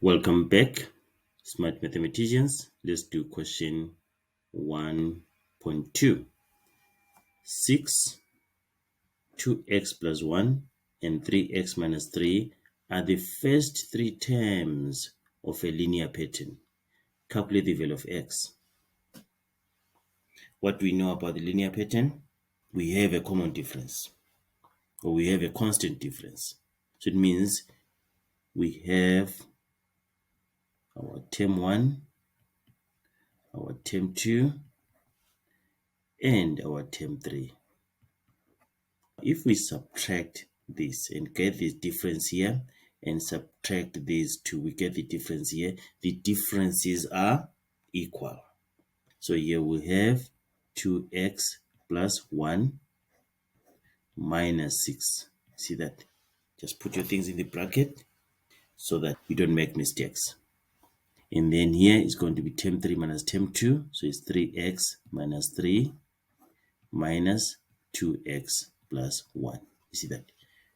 Welcome back, smart mathematicians. Let's do question 1.2. 6, 2x plus 1 and 3x minus 3 are the first three terms of a linear pattern. Calculate the value of x. What do we know about the linear pattern? We have a common difference, or we have a constant difference. So it means we have our term 1, our term 2, and our term 3. If we subtract this and get this difference here and subtract these two, we get the difference here. The differences are equal. So here we have 2x plus 1 minus 6. See that? Just put your things in the bracket so that you don't make mistakes. And then here is going to be term 3 minus term 2. So it's 3x minus 3 minus 2x plus 1. You see that?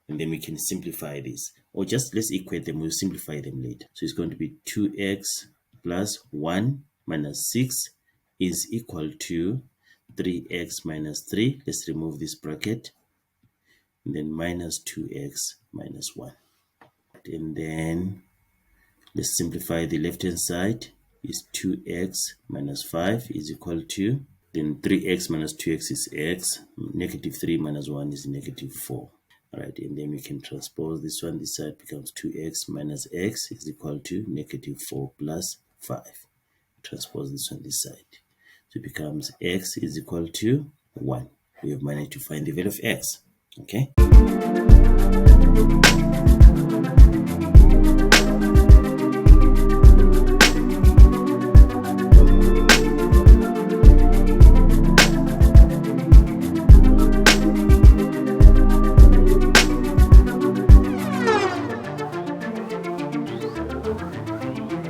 And then we can simplify this. Or just let's equate them. We'll simplify them later. So it's going to be 2x plus 1 minus 6 is equal to 3x minus 3. Let's remove this bracket. And then minus 2x minus 1. And then let's simplify the left-hand side. Is 2x minus 5 is equal to, then 3x minus 2x is x, negative 3 minus 1 is negative 4. All right, and then we can transpose this one. This side becomes 2x minus x is equal to negative 4 plus 5. Transpose this one this side. So it becomes x is equal to 1. We have managed to find the value of x. Okay.